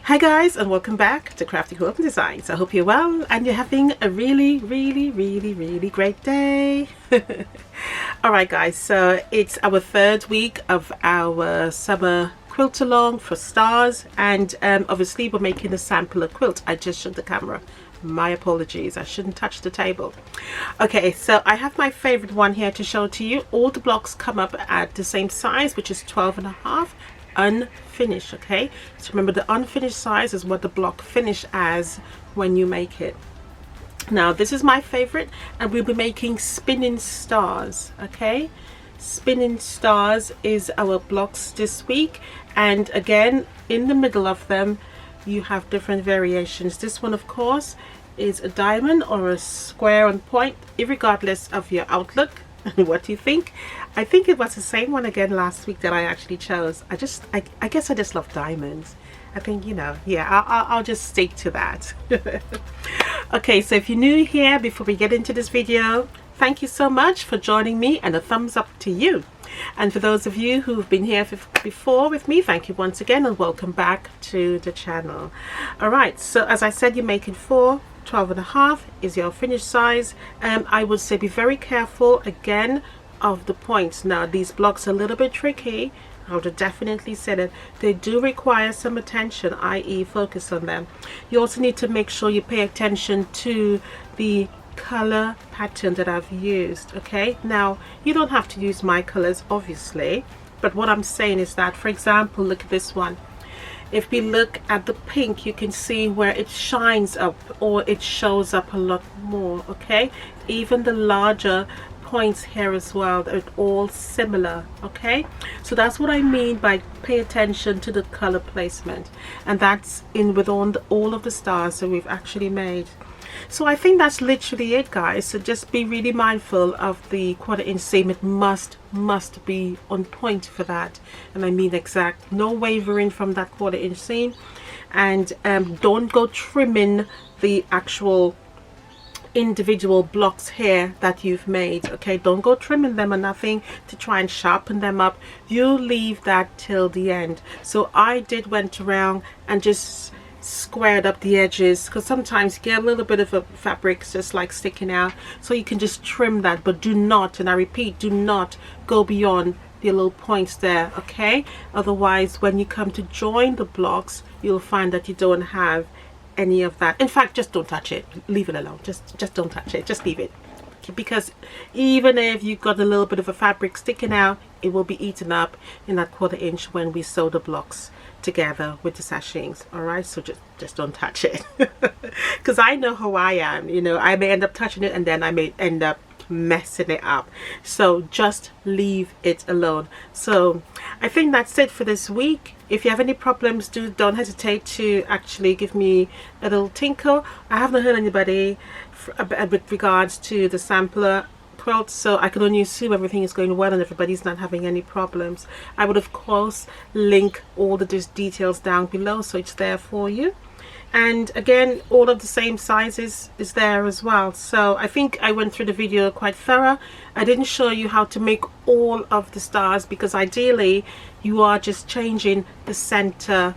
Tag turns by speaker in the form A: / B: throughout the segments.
A: Hi guys, and welcome back to Crafty Quilting Designs. I hope you're well and you're having a really great day. Alright guys, so it's our third week of our summer quilt along for stars, and obviously we're making a sample of quilt. I just shook the camera. My apologies, I shouldn't touch the table. Okay, so I have my favorite one here to show to you. All the blocks come up at the same size, which is 12.5 unfinished. Okay, so remember, the unfinished size is what the block finish as when you make it. Now this is my favorite, and we'll be making spinning stars. Okay, spinning stars is our blocks this week, and again in the middle of them you have different variations. This one of course is a diamond or a square on point, regardless of your outlook and what you think. I think it was the same one again last week that I actually chose. I guess I just love diamonds. I think, you know, yeah, I'll just stick to that. Okay, so if you're new here, before we get into this video, thank you so much for joining me, and a thumbs up to you. And for those of you who've been here before with me, thank you once again, and welcome back to the channel. All right, so as I said, you're making 4. 12.5 is your finished size. I would say be very careful again of the points. Now these blocks are a little bit tricky. I would definitely say that they do require some attention, i.e. focus on them. You also need to make sure you pay attention to the color pattern that I've used. Okay, now you don't have to use my colors obviously, but what I'm saying is that, for example, look at this one. If we look at the pink, you can see where it shines up, or it shows up a lot more. Okay, even the larger points here as well, they're all similar. Okay, so that's what I mean by pay attention to the color placement, and that's in with all of the stars that we've actually made. So I think that's literally it, guys. So just be really mindful of the 1/4 inch seam. It must be on point for that, and I mean exact, no wavering from that 1/4 inch seam. And don't go trimming the actual individual blocks here that you've made. Okay, don't go trimming them or nothing to try and sharpen them up. You leave that till the end. So I went around and just squared up the edges, because sometimes you get a little bit of a fabric just like sticking out, so you can just trim that, but do not, and I repeat, do not go beyond the little points there. Okay, otherwise when you come to join the blocks, you'll find that you don't have any of that. In fact, just don't touch it, leave it alone. Just don't touch it, just leave it, because even if you've got a little bit of a fabric sticking out, it will be eaten up in that 1/4 inch when we sew the blocks together with the sashings. All right, so just don't touch it, because I know how I am. You know, I may end up touching it, and then I may end up messing it up. So just leave it alone. So I think that's it for this week. If you have any problems, don't hesitate to actually give me a little tinkle. I haven't heard anybody with regards to the sampler quilt, so I can only assume everything is going well and everybody's not having any problems. I would of course link all the details down below, so it's there for you. And again, all of the same sizes is there as well. So I think I went through the video quite thorough. I didn't show you how to make all of the stars, because ideally you are just changing the center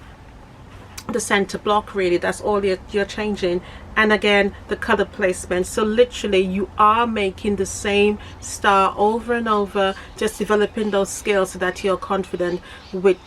A: block, really. That's all you're changing, and again the color placement. So literally you are making the same star over and over, just developing those skills so that you're confident with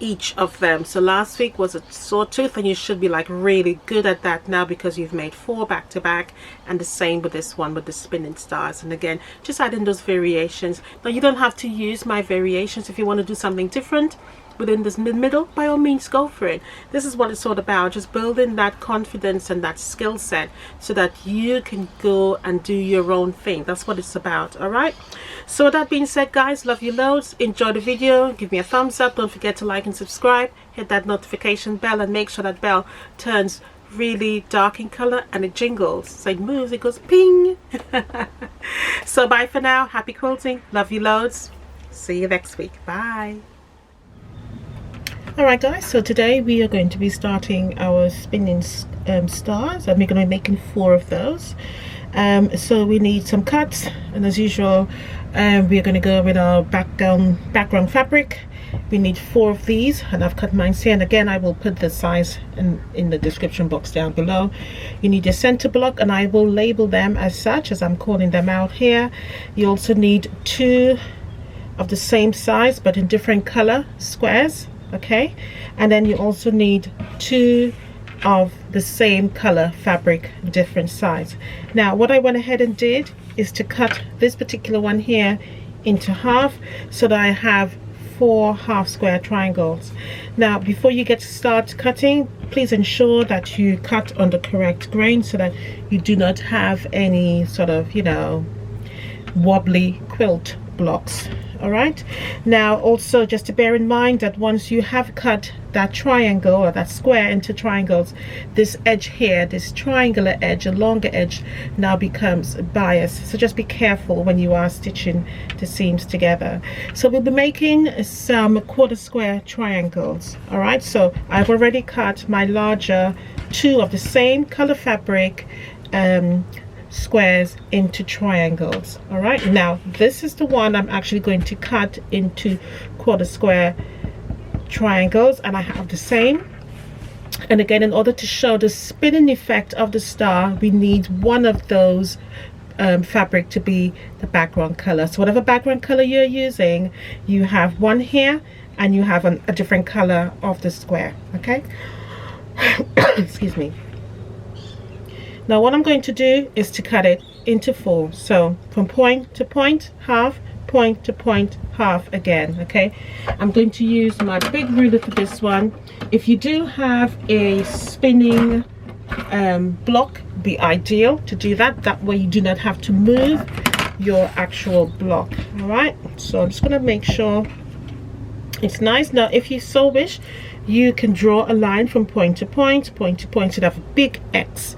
A: each of them. So last week was a sawtooth, and you should be like really good at that now, because you've made 4 back to back, and the same with this one with the spinning stars. And again, just adding those variations. Now you don't have to use my variations. If you want to do something different within this middle, by all means go for it. This is what it's all about, just building that confidence and that skill set so that you can go and do your own thing. That's what it's about. All right, so with that being said, guys, love you loads. Enjoy the video, give me a thumbs up, don't forget to like and subscribe, hit that notification bell, and make sure that bell turns really dark in color and it jingles, so it moves, it goes ping. So bye for now, happy quilting, love you loads, see you next week, bye. Alright guys, so today we are going to be starting our spinning stars, and we're going to be making 4 of those. So we need some cuts, and as usual, we're going to go with our background fabric. We need 4 of these, and I've cut mine here, and again I will put the size in the description box down below. You need your center block, and I will label them as such as I'm calling them out here. You also need 2 of the same size but in different color squares, okay? And then you also need 2 of the same color fabric, different size. Now what I went ahead and did is to cut this particular one here into half so that I have 4 half square triangles. Now before you get to start cutting, please ensure that you cut on the correct grain so that you do not have any sort of, you know, wobbly quilt blocks. All right, now also just to bear in mind that once you have cut that triangle or that square into triangles, this edge here, this triangular edge, a longer edge, now becomes biased. So just be careful when you are stitching the seams together. So we'll be making some 1/4 square triangles. All right, so I've already cut my larger 2 of the same color fabric squares into triangles. All right, now this is the one I'm actually going to cut into 1/4 square triangles, and I have the same. And again, in order to show the spinning effect of the star, we need one of those fabric to be the background color. So whatever background color you're using, you have one here and you have a different color of the square, okay? Excuse me. Now what I'm going to do is to cut it into 4. So from point to point, half, point to point, half again, okay? I'm going to use my big ruler for this one. If you do have a spinning block, be ideal to do that. That way you do not have to move your actual block. All right, so I'm just going to make sure it's nice. Now if you so wish, you can draw a line from point to point, point to point, so you have a big X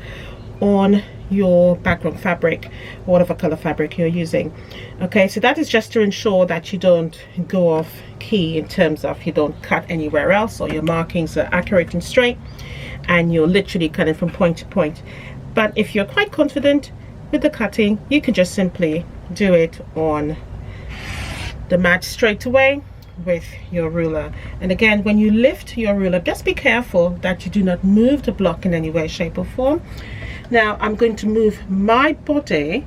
A: on your background fabric or whatever color fabric you're using. Okay, so that is just to ensure that you don't go off key in terms of you don't cut anywhere else, or your markings are accurate and straight and you're literally cutting from point to point. But if you're quite confident with the cutting, you can just simply do it on the mat straight away with your ruler. And again, when you lift your ruler, just be careful that you do not move the block in any way, shape or form. Now I'm going to move my body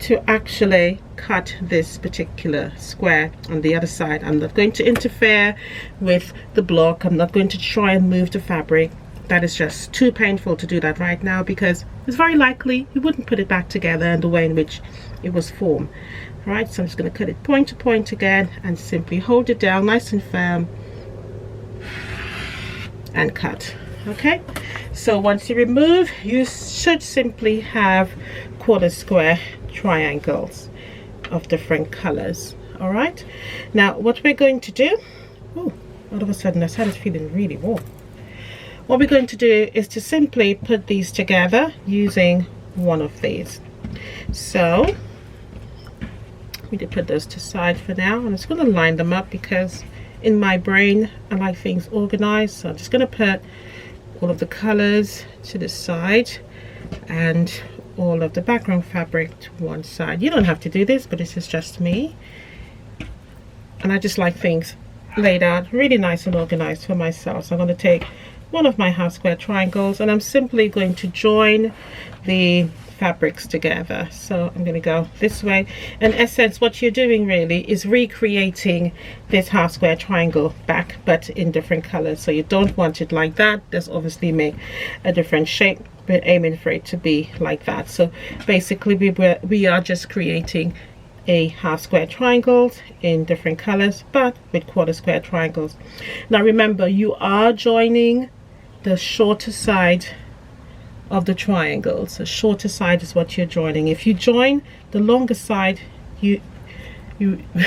A: to actually cut this particular square on the other side. I'm not going to interfere with the block. I'm not going to try and move the fabric. That is just too painful to do that right now, because it's very likely you wouldn't put it back together in the way in which it was formed. All right, so I'm just going to cut it point to point again and simply hold it down nice and firm and cut. Okay, so once you remove, you should simply have 1/4 square triangles of different colors. All right, now what we're going to do, oh, all of a sudden I started feeling really warm. What we're going to do is to simply put these together using one of these. So we did put those to side for now. I'm just going to line them up because in my brain I like things organized. So I'm just going to put all of the colors to the side and all of the background fabric to one side. You don't have to do this, but this is just me, and I just like things laid out really nice and organized for myself. So I'm going to take one of my half square triangles and I'm simply going to join the fabrics together. So I'm going to go this way. In essence, what you're doing really is recreating this half square triangle back, but in different colors. So you don't want it like that. There's obviously make a different shape. We're aiming for it to be like that. So basically we are just creating a half square triangles in different colors, but with 1/4 square triangles. Now remember, you are joining the shorter side of the triangle. So shorter side is what you're joining. If you join the longer side, you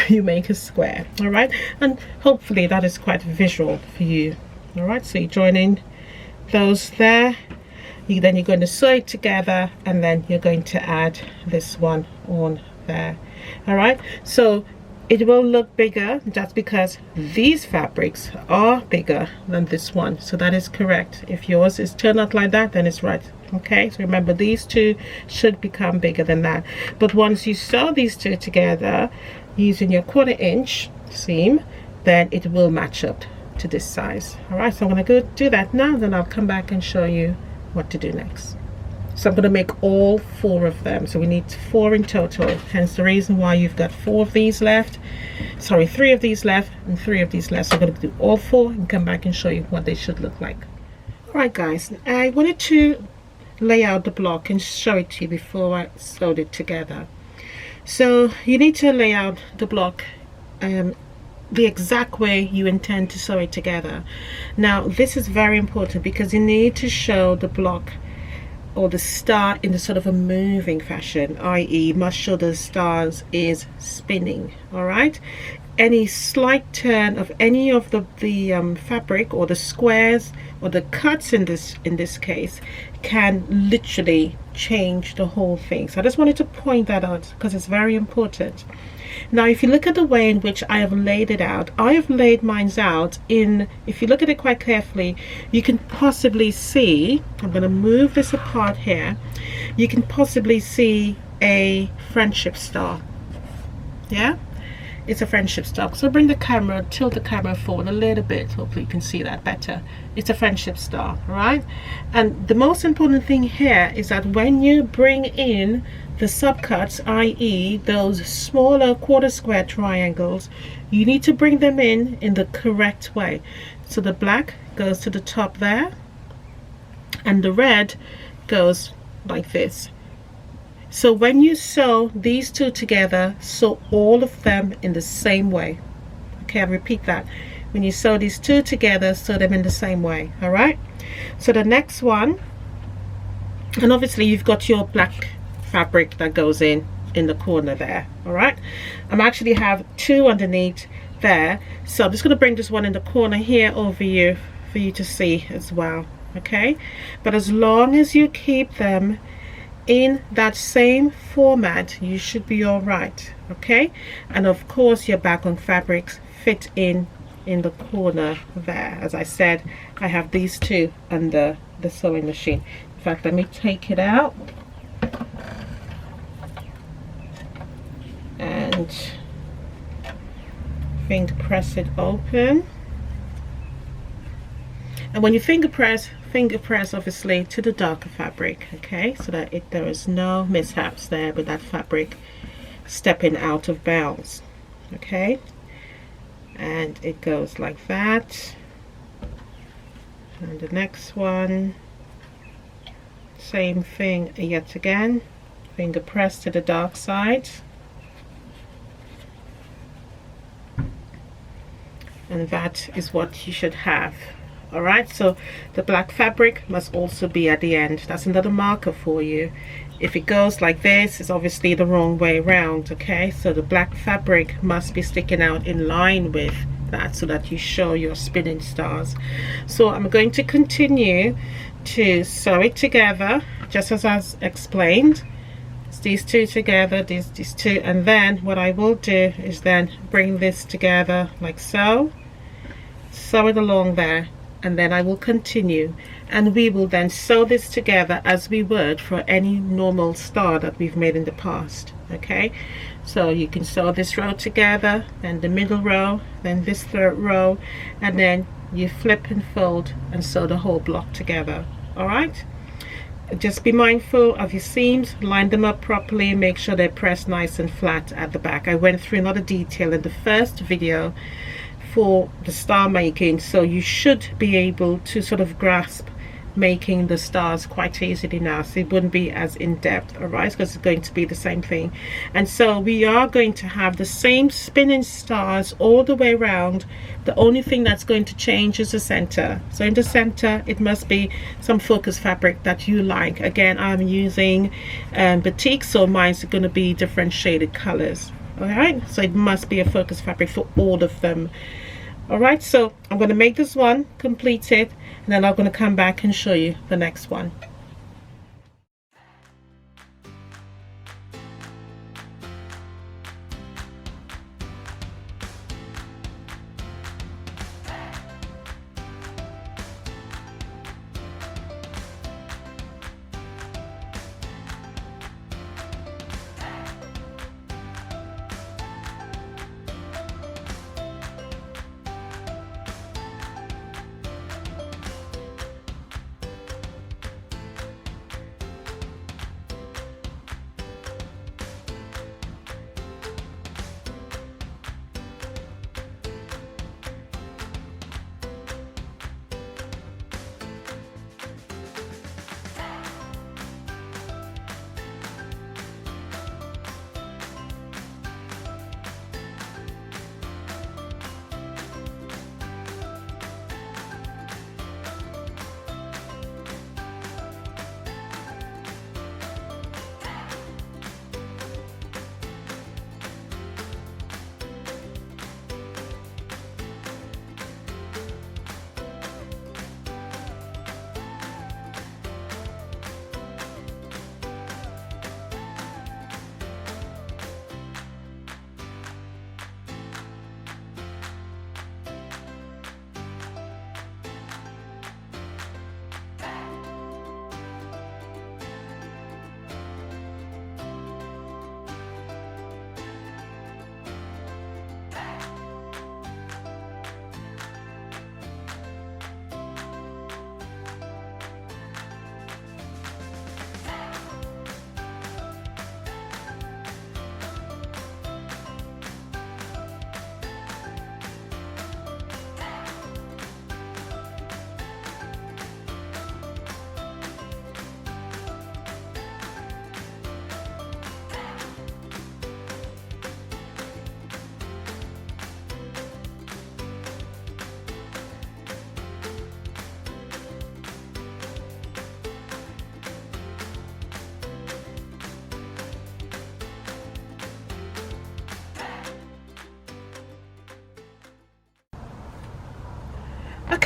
A: make a square. All right, and hopefully that is quite visual for you. All right, so you're joining those there. Then you're going to sew it together, and then you're going to add this one on there. All right, so it will look bigger. That's because these fabrics are bigger than this one. So that is correct. If yours is turned out like that, then it's right Okay, so remember, these two should become bigger than that. But once you sew these two together using your 1/4 inch seam, then it will match up to this size. All right, so I'm going to go do that now, then I'll come back and show you what to do next. So I'm going to make all 4 of them, so we need 4 in total, hence the reason why you've got 4 of these left, sorry, 3 of these left and 3 of these left. So I'm going to do all 4 and come back and show you what they should look like. All right guys, I wanted to lay out the block and show it to you before I sewed it together. So you need to lay out the block the exact way you intend to sew it together. Now this is very important because you need to show the block or the star in a sort of a moving fashion, i.e. must show the stars is spinning. All right, any slight turn of any of the fabric or the squares or the cuts in this case can literally change the whole thing. So I just wanted to point that out because it's very important. Now if you look at the way in which I have laid it out, I have laid mine out in, if you look at it quite carefully, you can possibly see, I'm going to move this apart here, you can possibly see a friendship star. Yeah, it's a friendship star. So bring the camera, tilt the camera forward a little bit, hopefully you can see that better. It's a friendship star, right? And the most important thing here is that when you bring in the subcuts, i.e. those smaller 1/4 square triangles, you need to bring them in the correct way. So the black goes to the top there and the red goes like this. So when you sew these two together, sew all of them in the same way. Okay, I'll repeat that. When you sew these two together, sew them in the same way. All right, so the next one, and obviously you've got your black fabric that goes in the corner there. All right, I'm actually have 2 underneath there, so I'm just going to bring this one in the corner here over you for you to see as well. Okay, but as long as you keep them in that same format, you should be all right. Okay, and of course your background fabrics fit in the corner there. As I said, I have these 2 under the sewing machine. In fact, let me take it out and finger press it open. And when you finger press obviously to the darker fabric, okay, so that there is no mishaps there with that fabric stepping out of bounds. Okay, and it goes like that. And the next one, same thing yet again, finger press to the dark side. And that is what you should have. All right, so the black fabric must also be at the end. That's another marker for you. If it goes like this, it's obviously the wrong way around. Okay, so the black fabric must be sticking out in line with that so that you show your spinning stars. So I'm going to continue to sew it together just as I explained. It's these 2 together, these 2, and then what I will do is then bring this together like so, sew it along there, and then I will continue, and we will then sew this together as we would for any normal star that we've made in the past. Okay, so you can sew this row together, then the middle row, then this 3rd row, and then you flip and fold and sew the whole block together. All right, just be mindful of your seams, line them up properly, make sure they're pressed nice and flat at the back. I went through another detail in the first video for the star making, so you should be able to sort of grasp making the stars quite easily now, so it wouldn't be as in-depth. All right, because it's going to be the same thing. And so we are going to have the same spinning stars all the way around. The only thing that's going to change is the center. So in the center it must be some focus fabric that you like. Again, I'm using batik, so mine's going to be different shaded colors. All right, so it must be a focus fabric for all of them. All right, so I'm going to make this one, complete it, and then I'm going to come back and show you the next one.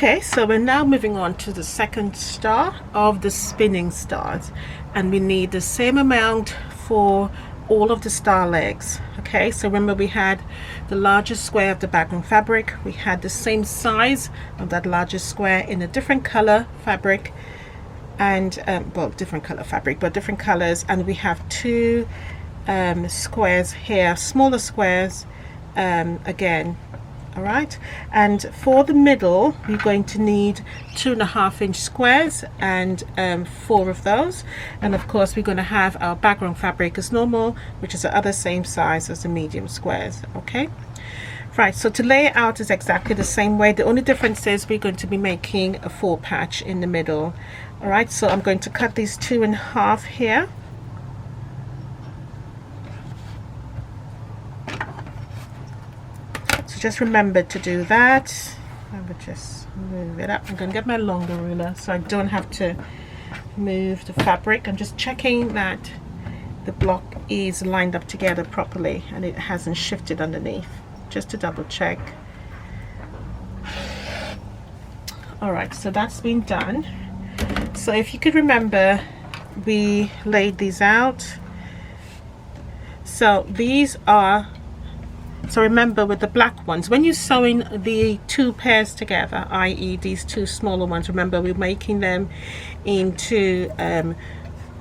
A: Okay, so we're now moving on to the second star of the spinning stars, and we need the same amount for all of the star legs. Okay, so remember we had the largest square of the background fabric, we had the same size of that largest square in a different color fabric, and well, different color fabric but different colors, and we have two squares here, smaller squares again. All right, and for the middle we're going to need 2.5-inch squares and 4 of those, and of course we're going to have our background fabric as normal, which is the other same size as the medium squares. Okay, right, so to lay it out is exactly the same way. The only difference is we're going to be making a 4 patch in the middle. All right, so I'm going to cut these 2 in half here. Just remember to do that. I would just move it up. I'm going to get my longer ruler so I don't have to move the fabric. I'm just checking that the block is lined up together properly and it hasn't shifted underneath, just to double check. Alright, so that's been done. So if you could remember, we laid these out. So these are, so remember with the black ones, when you're sewing the 2 pairs together, i.e. these 2 smaller ones, remember we're making them into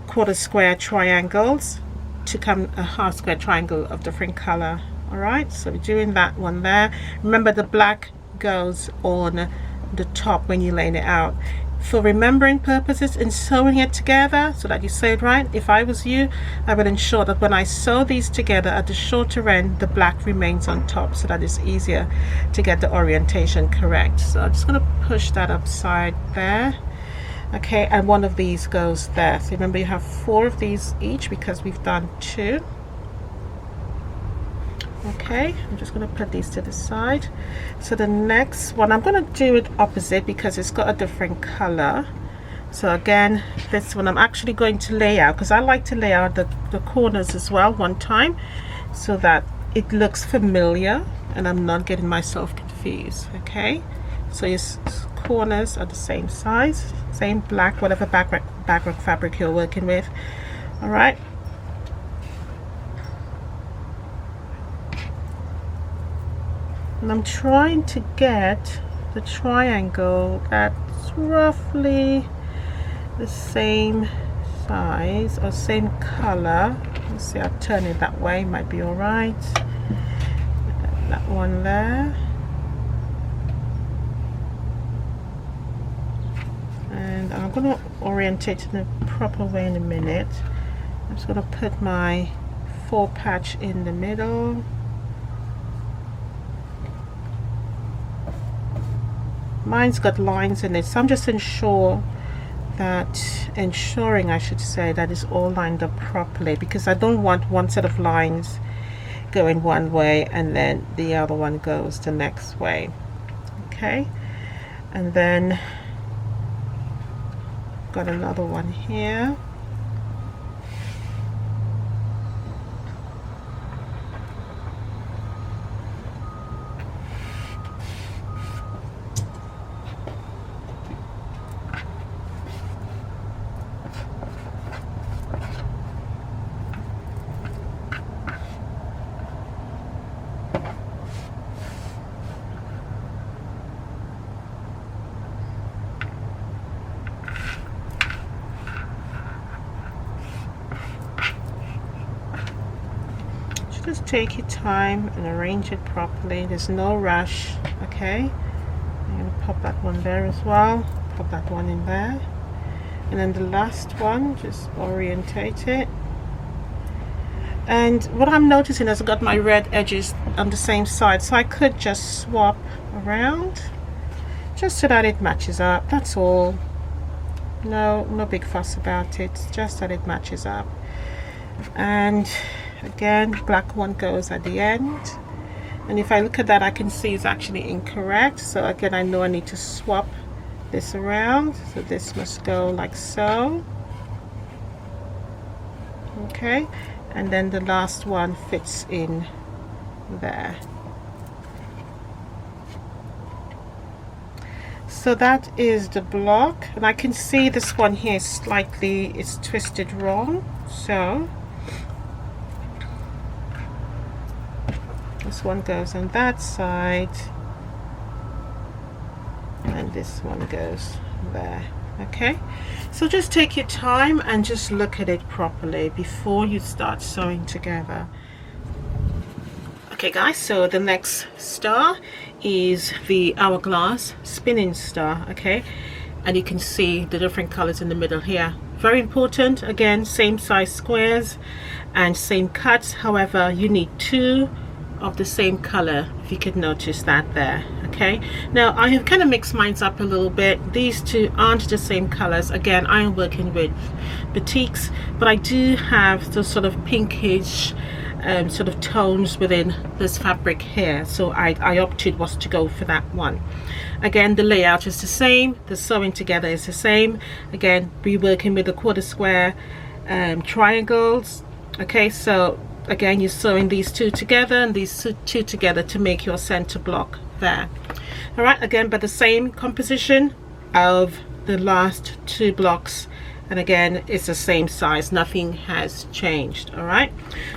A: quarter square triangles to come a half square triangle of different color. All right, so we're doing that one there. Remember the black goes on the top when you're laying it out. For remembering purposes in sewing it together so that you sew it right, if I was you, I would ensure that when I sew these together at the shorter end, the black remains on top so that it's easier to get the orientation correct. So I'm just going to push that upside there. Okay, and one of these goes there. So remember you have 4 of these each because we've done 2. Okay, I'm just going to put these to the side. So the next one, I'm going to do it opposite because it's got a different color. So again, this one I'm actually going to lay out, because I like to lay out the corners as well one time so that it looks familiar and I'm not getting myself confused. Okay, so your corners are the same size, same black, whatever background fabric you're working with. All right, and I'm trying to get the triangle that's roughly the same size or same color. Let's see, I'll turn it that way, might be all right. That one there, and I'm going to orientate in the proper way in a minute. I'm just going to put my 4 patch in the middle. Mine's got lines in it, so I'm just ensuring I should say that it's all lined up properly, because I don't want one set of lines going one way and then the other one goes the next way. Okay, and then got another one here. Just take your time and arrange it properly. There's no rush. Okay, I'm going to pop that one there as well, pop that one in there, and then the last one, just orientate it. And what I'm noticing is I've got my red edges on the same side, so I could just swap around just so that it matches up. That's all. No big fuss about it, just that it matches up. And again, black one goes at the end, and if I look at that I can see it's actually incorrect. So again, I know I need to swap this around, so this must go like so. Okay, and then the last one fits in there. so that is the block, and I can see this one here slightly is twisted wrong, so this one goes on that side and this one goes there. Okay, so just take your time and just look at it properly before you start sewing together. Okay guys, so the next star is the hourglass spinning star. Okay, and you can see the different colors in the middle here. Very important, again, same size squares and same cuts. However, you need 2 of the same color, if you could notice that there. Okay, now I have kind of mixed mine up a little bit. These 2 aren't the same colors. Again, I am working with batiks, but I do have the sort of pinkish sort of tones within this fabric here, so I opted was to go for that one. Again, the layout is the same, the sewing together is the same. Again, we're working with the quarter square triangles. Okay, so again, you're sewing these 2 together and these 2 together to make your center block there. All right, again, but the same composition of the last 2 blocks, and again, it's the same size, nothing has changed. All right,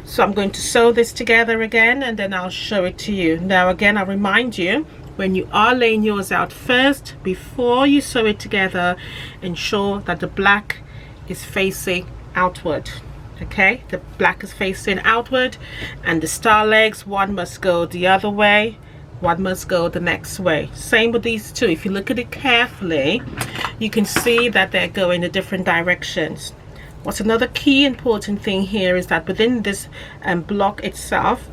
A: so I'm going to sew this together again and then I'll show it to you. Now again, I'll remind you, when you are laying yours out first, before you sew it together, ensure that the black is facing outward. Okay, the black is facing outward, and the star legs, one must go the other way, one must go the next way. Same with these 2. If you look at it carefully, you can see that they're going in different directions. What's another key important thing here is that within this block itself,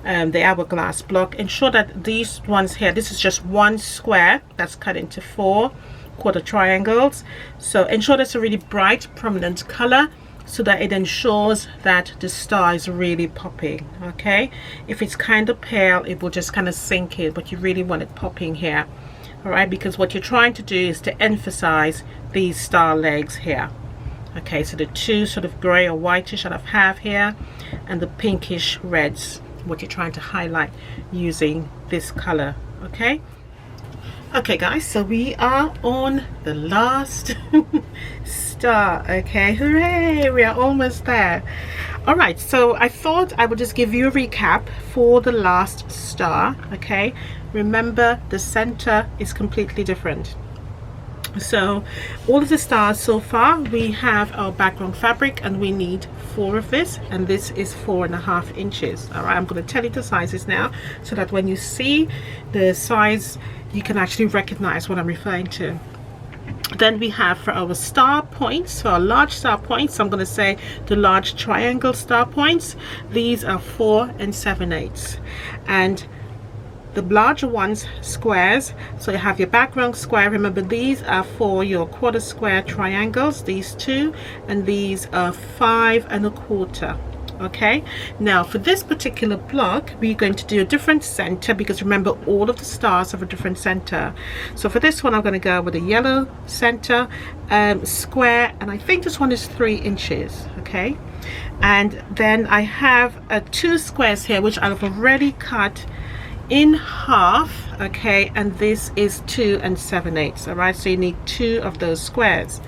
A: the hourglass block, ensure that these ones here, this is just 1 square that's cut into 4 quarter triangles. So ensure that's a really bright prominent color, so that it ensures that the star is really popping. Okay, if it's kind of pale, it will just kind of sink in, but you really want it popping here. All right, because what you're trying to do is to emphasize these star legs here. Okay, so the 2 sort of gray or whitish that I have here, and the pinkish reds, what you're trying to highlight using this color. Okay, okay guys, so we are on the last star. Okay, hooray, we are almost there. All right, so I thought I would just give you a recap for the last star. Okay, remember the center is completely different. So all of the stars so far, we have our background fabric and we need 4 of this, and this is 4.5 inches. All right, I'm going to tell you the sizes now so that when you see the size, you can actually recognize what I'm referring to. Then we have for our star points, for our large star points, I'm going to say the large triangle star points, these are 4 7/8, and the larger ones squares, so you have your background square. Remember, these are for your quarter square triangles, these 2, and these are 5 1/4. Okay, now for this particular block, we're going to do a different center, because remember, all of the stars have a different center. So for this one, I'm going to go with a yellow center square, and I think this one is 3 inches. Okay, and then I have 2 squares here which I've already cut in half. Okay, and this is 2 7/8. All right, so you need 2 of those squares.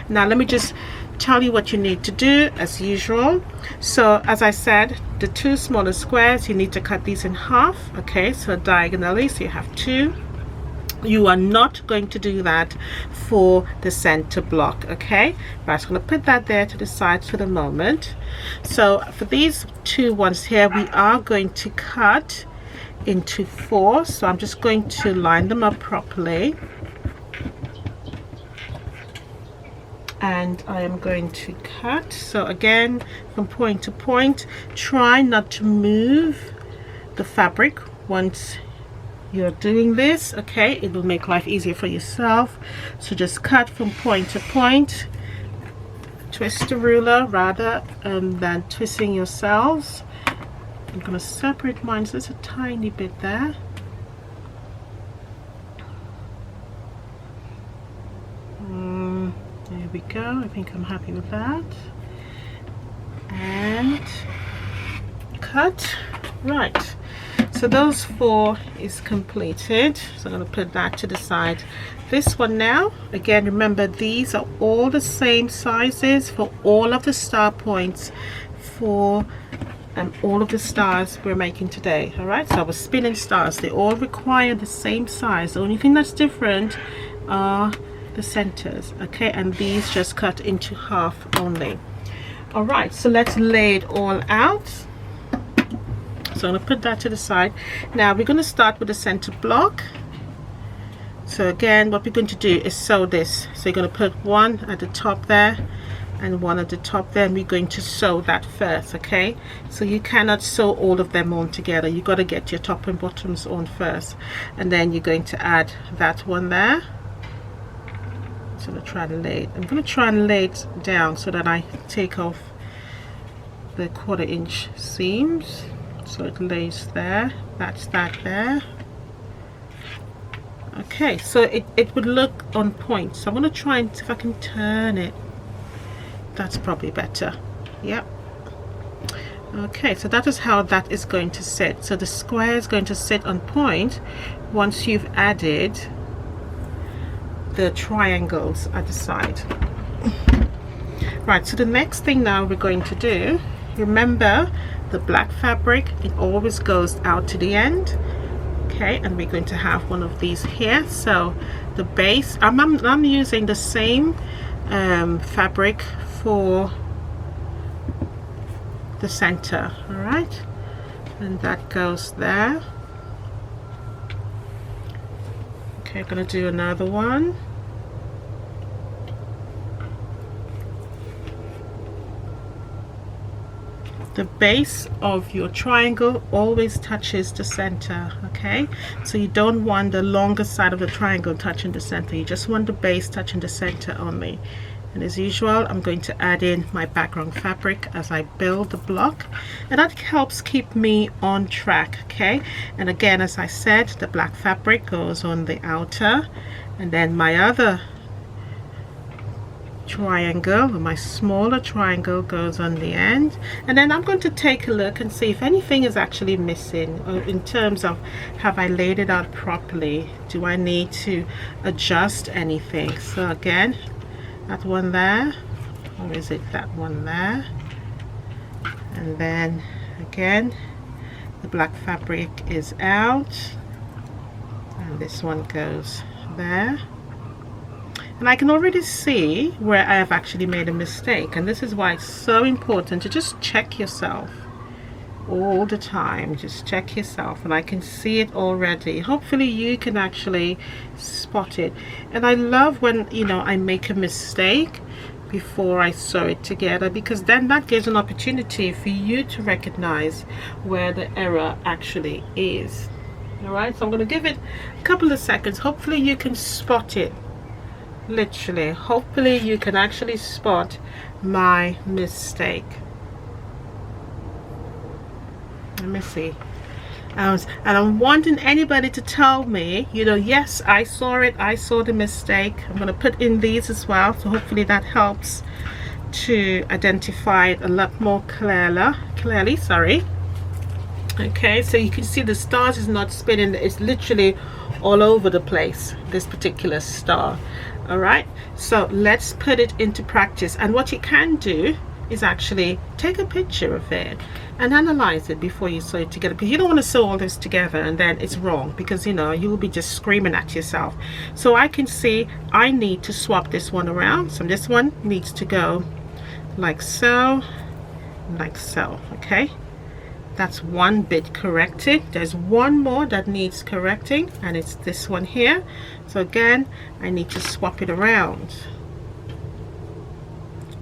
A: Now let me just tell you what you need to do as usual. So as I said, the 2 smaller squares, you need to cut these in half. Okay, so diagonally, so you have 2. You are not going to do that for the center block. Okay, but I'm just going to put that there to the side for the moment. So for these 2 ones here, we are going to cut into 4, so I'm just going to line them up properly, and I am going to cut. So again, from point to point, try not to move the fabric once you're doing this. Okay, it will make life easier for yourself. So just cut from point to point, twist the ruler rather than twisting yourselves. I'm going to separate mine, so there's a tiny bit there. There we go. I think I'm happy with that. And cut. Right. so those 4 is completed, so I'm going to put that to the side. This one now, again, remember these are all the same sizes for all of the star points for all of the stars we're making today. All right, so our spinning stars, they all require the same size. The only thing that's different are the centers, okay, and these just cut into half only. All right, so let's lay it all out. So I'm going to put that to the side. Now we're going to start with the center block. So again, what we're going to do is sew this. So you're going to put one at the top there and one at the top there, and we're going to sew that first, okay? So you cannot sew all of them on together. You got to get your top and bottoms on first, and then you're going to add that one there. So I'm going to try and lay it. I'm going to try and lay it down so that I take off the 1/4 inch seams, so it lays there. That's that there. Okay, so it would look on point. So I'm going to try and see if I can turn it. That's probably better. Yep. Okay, so that is how that is going to sit. So the square is going to sit on point once you've added the triangles at the side. Right, so the next thing now we're going to do, remember the black fabric, it always goes out to the end. Okay, and we're going to have one of these here. So the base, I'm using the same fabric for the center. All right, and that goes there. Okay, I'm gonna do another one. The base of your triangle always touches the center, okay? So you don't want the longer side of the triangle touching the center. You just want the base touching the center only. And as usual, I'm going to add in my background fabric as I build the block, and that helps keep me on track, okay? And again, as I said, the black fabric goes on the outer, and then my other triangle, my smaller triangle, goes on the end. And then I'm going to take a look and see if anything is actually missing in terms of, have I laid it out properly? Do I need to adjust anything? So again, that one there, or is it that one there? And then again, the black fabric is out, and this one goes there. And I can already see where I have actually made a mistake, and this is why it's so important to just check yourself all the time. Just check yourself, and I can see it already. Hopefully you can actually spot it. And I love when, you know, I make a mistake before I sew it together, because then that gives an opportunity for you to recognize where the error actually is. All right, so I'm going to give it a couple of seconds. Hopefully you can spot it. Literally, hopefully you can actually spot my mistake. Let me see. And I'm wanting anybody to tell me, you know, yes, I saw it, I saw the mistake. I'm going to put in these as well, so hopefully that helps to identify it a lot more clearly, sorry. Okay, so you can see the stars is not spinning, it's literally all over the place, this particular star. All right, so let's put it into practice. And what you can do is actually take a picture of it and analyze it before you sew it together, because you don't want to sew all this together and then it's wrong, because you know you will be just screaming at yourself. So I can see I need to swap this one around. So this one needs to go like so, okay? That's one bit corrected. There's one more that needs correcting, and it's this one here. So again, I need to swap it around.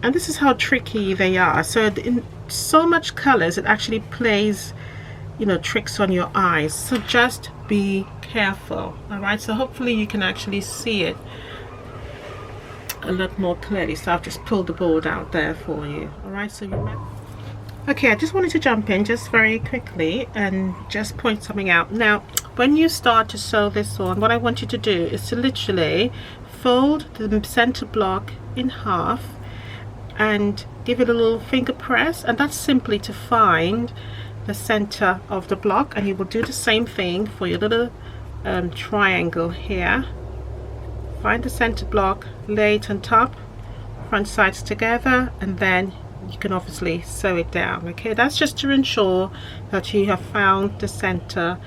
A: And this is how tricky they are. So in so much colors, it actually plays, you know, tricks on your eyes. So just be careful. All right, so hopefully you can actually see it a lot more clearly. So I've just pulled the board out there for you. All right, so remember. Okay, I just wanted to jump in just very quickly and just point something out. Now, when you start to sew this on, what I want you to do is to literally fold the center block in half and give it a little finger press, and that's simply to find the center of the block, and you will do the same thing for your little triangle here. Find the center block, lay it on top, front sides together, and then you can obviously sew it down. Okay, that's just to ensure that you have found the center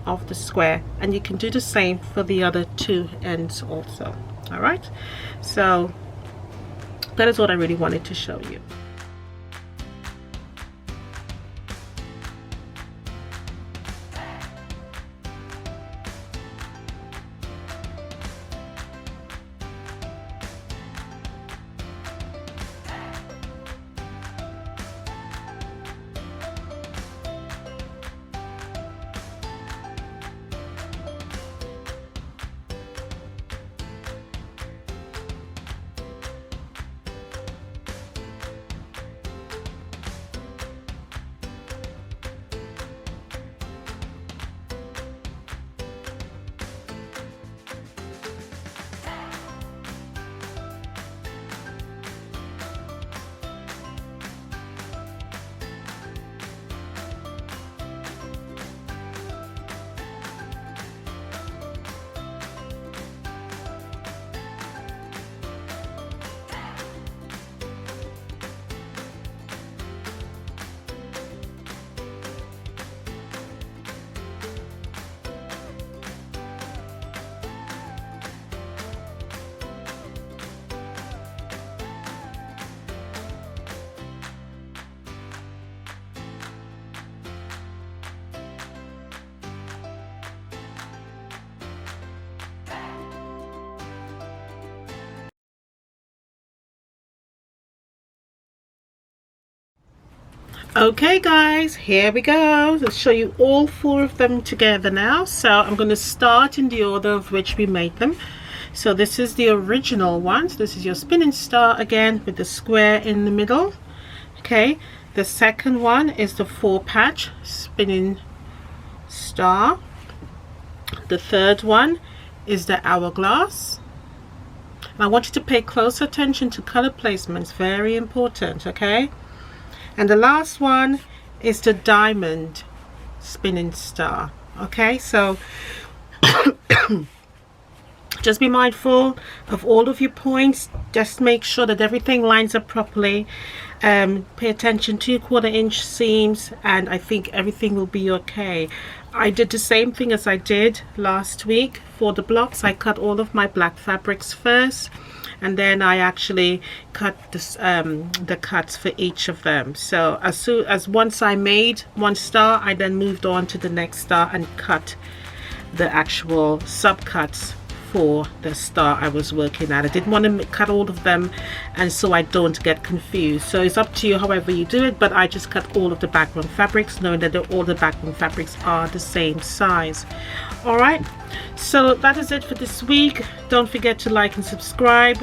A: of the square, and you can do the same for the other two ends also. All right, so that is what I really wanted to show you. Okay guys, here we go. Let's show you all four of them together now. So I'm going to start in the order of which we made them. So this is the original one. So this is your spinning star again with the square in the middle. Okay, the second one is the 4-patch spinning star. The third one is the hourglass. And I want you to pay close attention to color placement. It's very important, okay? And the last one is the diamond spinning star. Okay, so just be mindful of all of your points. Just make sure that everything lines up properly. Pay attention to 1/4 inch seams, and I think everything will be okay. I did the same thing as I did last week for the blocks. I cut all of my black fabrics first, and then I actually cut this, the cuts for each of them. So as soon as once I made one star, I then moved on to the next star and cut the actual subcuts for the star I was working at. I didn't want to cut all of them, and so I don't get confused. So it's up to you however you do it, but I just cut all of the background fabrics, knowing that all the background fabrics are the same size. All right, so that is it for this week. Don't forget to like and subscribe.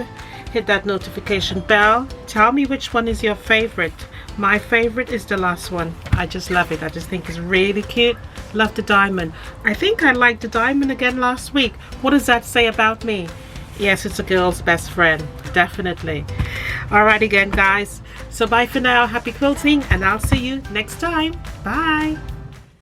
A: Hit that notification bell. Tell me which one is your favorite. My favorite is the last one. I just love it. I just think it's really cute. Love the diamond. I think I liked the diamond again last week. What does that say about me? Yes, it's a girl's best friend. Definitely. All right again, guys. So bye for now. Happy quilting, and I'll see you next time. Bye.